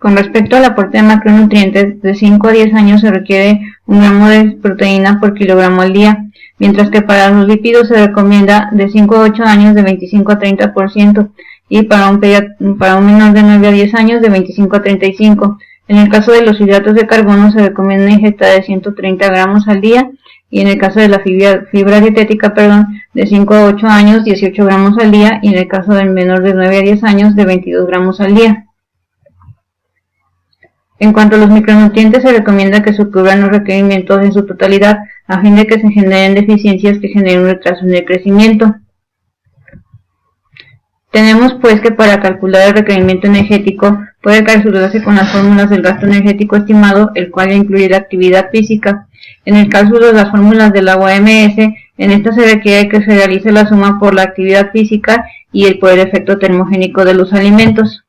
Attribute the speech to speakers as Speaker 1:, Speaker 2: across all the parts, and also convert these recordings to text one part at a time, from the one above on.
Speaker 1: Con respecto al aporte de macronutrientes, de 5 a 10 años se requiere 1 gramo de proteína por kilogramo al día, mientras que para los lípidos se recomienda de 5 a 8 años de 25 a 30% y para un menor de 9 a 10 años de 25 a 35%. En el caso de los hidratos de carbono se recomienda una ingesta de 130 gramos al día y en el caso de la fibra dietética, de 5 a 8 años 18 gramos al día y en el caso del menor de 9 a 10 años de 22 gramos al día. En cuanto a los micronutrientes, se recomienda que se cubran los requerimientos en su totalidad a fin de que se generen deficiencias que generen un retraso en el crecimiento. Tenemos pues que para calcular el requerimiento energético puede calcularse con las fórmulas del gasto energético estimado, el cual incluye la actividad física. En el caso de las fórmulas de la OMS, en esta se requiere que se realice la suma por la actividad física y por el efecto termogénico de los alimentos.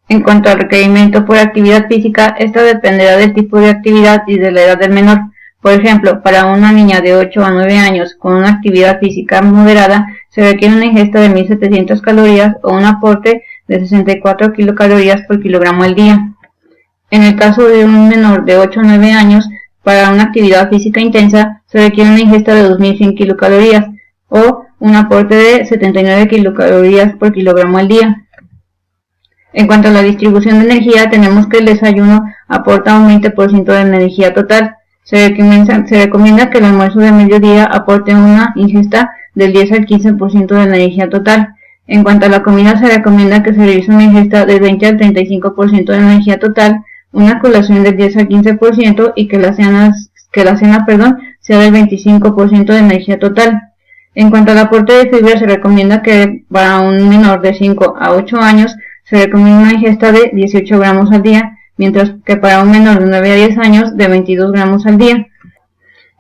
Speaker 1: En cuanto al requerimiento por actividad física, esta dependerá del tipo de actividad y de la edad del menor. Por ejemplo, para una niña de 8 a 9 años con una actividad física moderada, se requiere una ingesta de 1700 calorías o un aporte de 64 kilocalorías por kilogramo al día. En el caso de un menor de 8 a 9 años, para una actividad física intensa, se requiere una ingesta de 2100 kilocalorías o un aporte de 79 kilocalorías por kilogramo al día. En cuanto a la distribución de energía, tenemos que el desayuno aporta un 20% de la energía total. Se recomienda que el almuerzo de mediodía aporte una ingesta del 10 al 15% de la energía total. En cuanto a la comida, se recomienda que se realice una ingesta del 20 al 35% de la energía total, una colación del 10 al 15% y que la cena sea del 25% de energía total. En cuanto al aporte de fibra, se recomienda que para un menor de 5 a 8 años se recomienda una ingesta de 18 gramos al día, mientras que para un menor de 9 a 10 años de 22 gramos al día.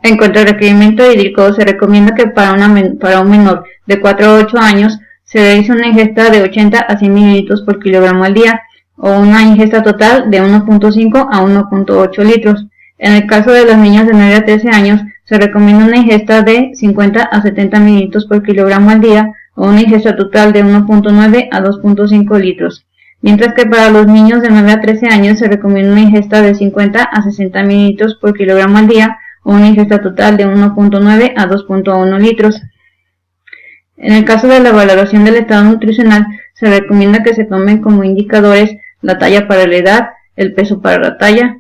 Speaker 1: En cuanto al requerimiento hídrico, se recomienda que para un menor de 4 a 8 años se realice una ingesta de 80 a 100 mililitros por kilogramo al día, o una ingesta total de 1.5 a 1.8 litros. En el caso de los niños de 9 a 13 años, se recomienda una ingesta de 50 a 70 mililitros por kilogramo al día, o una ingesta total de 1.9 a 2.5 litros. Mientras que para los niños de 9 a 13 años se recomienda una ingesta de 50 a 60 mililitros por kilogramo al día, o una ingesta total de 1.9 a 2.1 litros. En el caso de la valoración del estado nutricional, se recomienda que se tomen como indicadores la talla para la edad, el peso para la talla,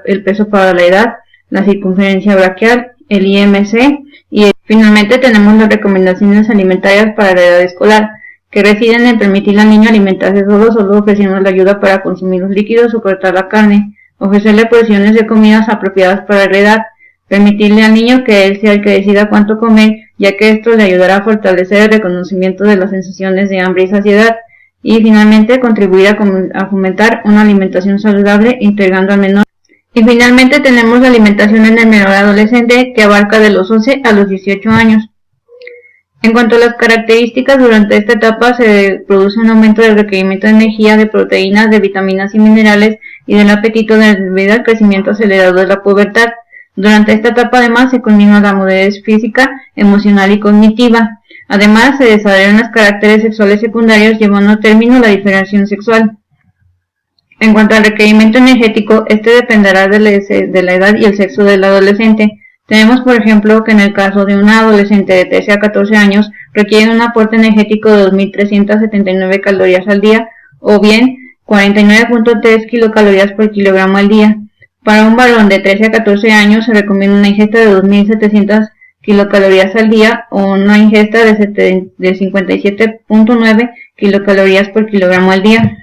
Speaker 1: el peso para la edad, la circunferencia braquial, el IMC y finalmente tenemos las recomendaciones alimentarias para la edad escolar, que residen en permitirle al niño alimentarse solo ofreciendo la ayuda para consumir los líquidos o cortar la carne, ofrecerle porciones de comidas apropiadas para la edad, permitirle al niño que él sea el que decida cuánto comer, ya que esto le ayudará a fortalecer el reconocimiento de las sensaciones de hambre y saciedad, y finalmente contribuir a fomentar una alimentación saludable integrando al menor. Y finalmente tenemos la alimentación en el menor adolescente, que abarca de los 11 a los 18 años. En cuanto a las características, durante esta etapa se produce un aumento del requerimiento de energía, de proteínas, de vitaminas y minerales y del apetito debido al crecimiento acelerado de la pubertad. Durante esta etapa además se culmina la madurez física, emocional y cognitiva. Además se desarrollan los caracteres sexuales secundarios llevando a término la diferenciación sexual. En cuanto al requerimiento energético, este dependerá de la edad y el sexo del adolescente. Tenemos por ejemplo que en el caso de una adolescente de 13 a 14 años requiere un aporte energético de 2.379 calorías al día o bien 49.3 kilocalorías por kilogramo al día. Para un varón de 13 a 14 años se recomienda una ingesta de 2.700 kilocalorías al día o una ingesta de 57.9 kilocalorías por kilogramo al día.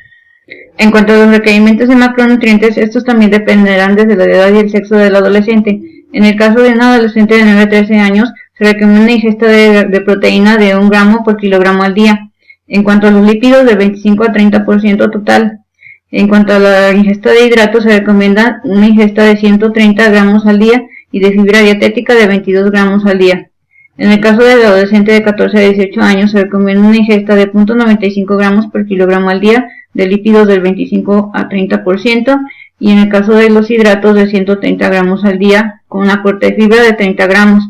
Speaker 1: En cuanto a los requerimientos de macronutrientes, estos también dependerán desde la edad y el sexo del adolescente. En el caso de un adolescente de 9 a 13 años, se recomienda una ingesta de proteína de 1 gramo por kilogramo al día. En cuanto a los lípidos, de 25 a 30% total. En cuanto a la ingesta de hidratos, se recomienda una ingesta de 130 gramos al día y de fibra dietética de 22 gramos al día. En el caso del adolescente de 14 a 18 años, se recomienda una ingesta de 0.95 gramos por kilogramo al día, de lípidos del 25 a 30%, y en el caso de los hidratos de 130 gramos al día, con un aporte de fibra de 30 gramos.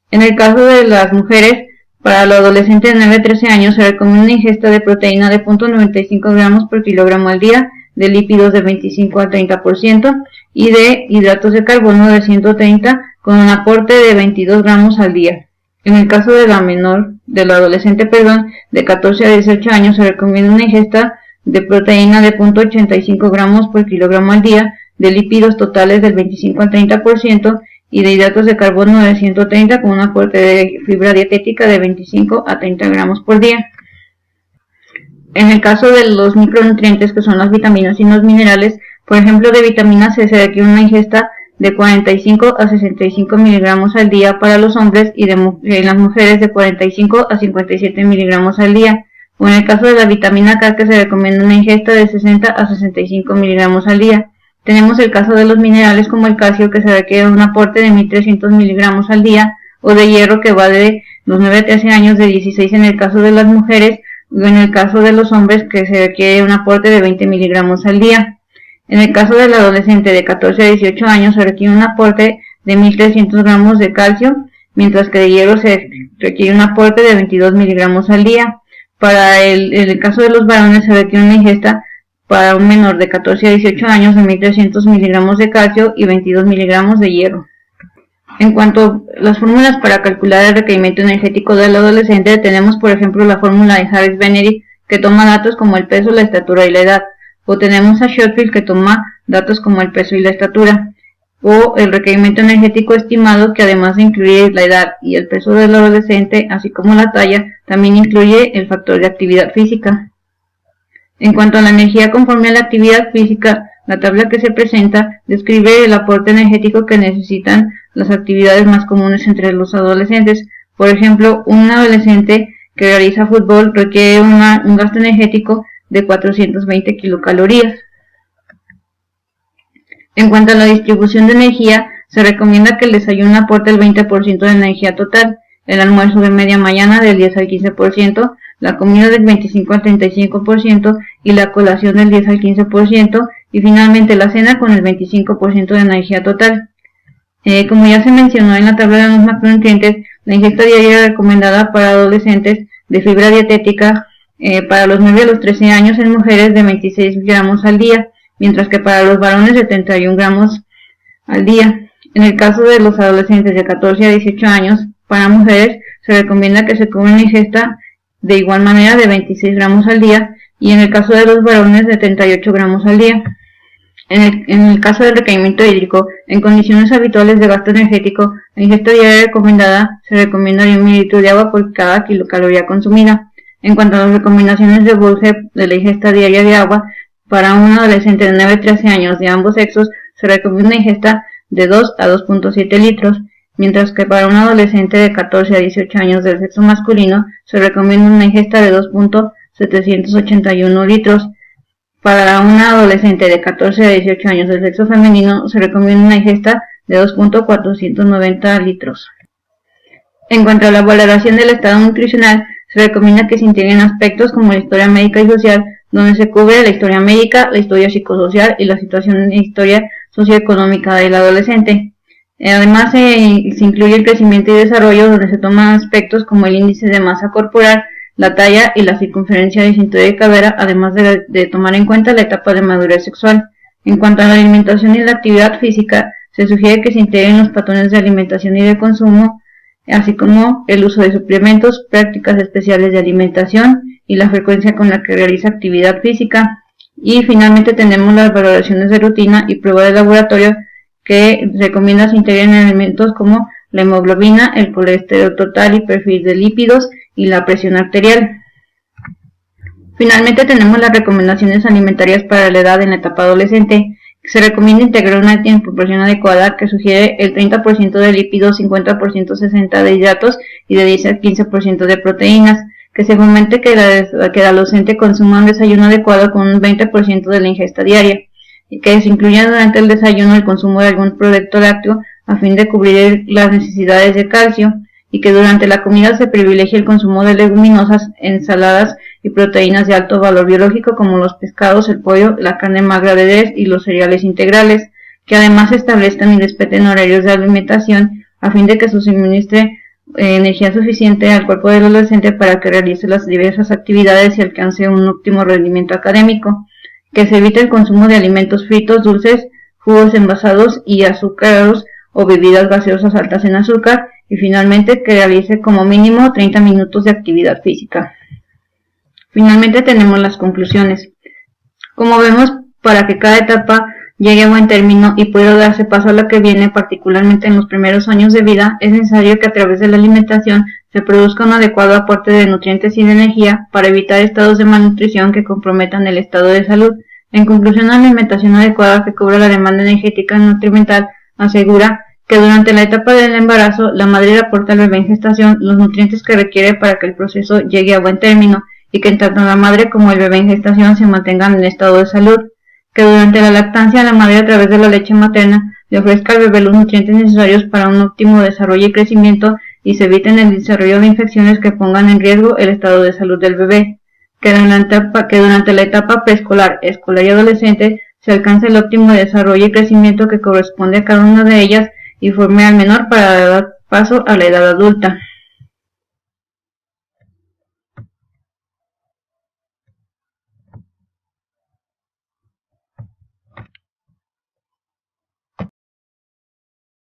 Speaker 1: En el caso de las mujeres, para los adolescentes de 9 a 13 años se recomienda una ingesta de proteína de 0.95 gramos por kilogramo al día, de lípidos de 25 a 30% y de hidratos de carbono de 130 con un aporte de 22 gramos al día. En el caso de la adolescente, de 14 a 18 años se recomienda una ingesta de proteína de 0.85 gramos por kilogramo al día, de lípidos totales del 25 al 30% y de hidratos de carbono de 130 con un aporte de fibra dietética de 25 a 30 gramos por día. En el caso de los micronutrientes, que son las vitaminas y los minerales, por ejemplo, de vitamina C se requiere una ingesta de 45 a 65 miligramos al día para los hombres y de las mujeres de 45 a 57 miligramos al día. O en el caso de la vitamina K, que se recomienda una ingesta de 60 a 65 miligramos al día. Tenemos el caso de los minerales como el calcio, que se requiere un aporte de 1300 miligramos al día, o de hierro, que va de los 9 a 13 años, de 16 en el caso de las mujeres, o en el caso de los hombres, que se requiere un aporte de 20 miligramos al día. En el caso del adolescente de 14 a 18 años se requiere un aporte de 1300 gramos de calcio, mientras que de hierro se requiere un aporte de 22 miligramos al día. En el caso de los varones se requiere una ingesta para un menor de 14 a 18 años de 1300 miligramos de calcio y 22 miligramos de hierro. En cuanto a las fórmulas para calcular el requerimiento energético del adolescente, tenemos por ejemplo la fórmula de Harris-Benedict, que toma datos como el peso, la estatura y la edad. O tenemos a Schofield, que toma datos como el peso y la estatura. O el requerimiento energético estimado, que además de incluir la edad y el peso del adolescente, así como la talla, también incluye el factor de actividad física. En cuanto a la energía conforme a la actividad física, la tabla que se presenta describe el aporte energético que necesitan las actividades más comunes entre los adolescentes. Por ejemplo, un adolescente que realiza fútbol requiere un gasto energético de 420 kilocalorías. En cuanto a la distribución de energía, se recomienda que el desayuno aporte el 20% de energía total, el almuerzo de media mañana del 10 al 15%, la comida del 25 al 35% y la colación del 10 al 15%, y finalmente la cena con el 25% de energía total. Como ya se mencionó en la tabla de los macronutrientes, la ingesta diaria recomendada para adolescentes de fibra dietética para los 9 a los 13 años en mujeres de 26 gramos al día, mientras que para los varones de 31 gramos al día. En el caso de los adolescentes de 14 a 18 años, para mujeres se recomienda que se coma una ingesta de igual manera de 26 gramos al día, y en el caso de los varones de 38 gramos al día. En el caso del requerimiento hídrico, en condiciones habituales de gasto energético, la ingesta diaria recomendada se recomienda de 1 mililitro de agua por cada kilocaloría consumida. En cuanto a las recomendaciones de Boulger de la ingesta diaria de agua, para un adolescente de 9 a 13 años de ambos sexos se recomienda una ingesta de 2 a 2.7 litros, mientras que para un adolescente de 14 a 18 años del sexo masculino se recomienda una ingesta de 2.781 litros. Para una adolescente de 14 a 18 años del sexo femenino se recomienda una ingesta de 2.490 litros. En cuanto a la valoración del estado nutricional, se recomienda que se integren aspectos como la historia médica y social, donde se cubre la historia médica, la historia psicosocial y la situación e historia socioeconómica del adolescente. Además, se incluye el crecimiento y desarrollo, donde se toman aspectos como el índice de masa corporal, la talla y la circunferencia de cintura y cadera, además de tomar en cuenta la etapa de madurez sexual. En cuanto a la alimentación y la actividad física, se sugiere que se integren los patrones de alimentación y de consumo, así como el uso de suplementos, prácticas especiales de alimentación y la frecuencia con la que realiza actividad física. Y finalmente tenemos las valoraciones de rutina y prueba de laboratorio, que recomienda se integren elementos como la hemoglobina, el colesterol total y perfil de lípidos y la presión arterial. Finalmente tenemos las recomendaciones alimentarias para la edad en la etapa adolescente. Se recomienda integrar una dieta en proporción adecuada, que sugiere el 30% de lípidos, 50% 60% de hidratos y de 10 al 15% de proteínas. Que se fomente que el adolescente consuma un desayuno adecuado con un 20% de la ingesta diaria, y que se incluya durante el desayuno el consumo de algún producto lácteo a fin de cubrir las necesidades de calcio, y que durante la comida se privilegie el consumo de leguminosas, ensaladas y proteínas de alto valor biológico como los pescados, el pollo, la carne magra de res y los cereales integrales, que además se establezcan y respeten horarios de alimentación a fin de que se suministre energía suficiente al cuerpo del adolescente para que realice las diversas actividades y alcance un óptimo rendimiento académico, que se evite el consumo de alimentos fritos, dulces, jugos envasados y azucarados o bebidas gaseosas altas en azúcar, y finalmente que realice como mínimo 30 minutos de actividad física. Finalmente tenemos las conclusiones. Como vemos, para que cada etapa llegue a buen término y pueda darse paso a la que viene, particularmente en los primeros años de vida, es necesario que a través de la alimentación se produzca un adecuado aporte de nutrientes y de energía para evitar estados de malnutrición que comprometan el estado de salud. En conclusión, la alimentación adecuada que cubra la demanda energética y nutrimental asegura que durante la etapa del embarazo la madre aporta al bebé en gestación los nutrientes que requiere para que el proceso llegue a buen término y que tanto la madre como el bebé en gestación se mantengan en estado de salud. Que durante la lactancia la madre a través de la leche materna le ofrezca al bebé los nutrientes necesarios para un óptimo desarrollo y crecimiento y se eviten el desarrollo de infecciones que pongan en riesgo el estado de salud del bebé. Que durante la etapa preescolar, escolar y adolescente se alcance el óptimo desarrollo y crecimiento que corresponde a cada una de ellas y forme al menor para dar paso a la edad adulta.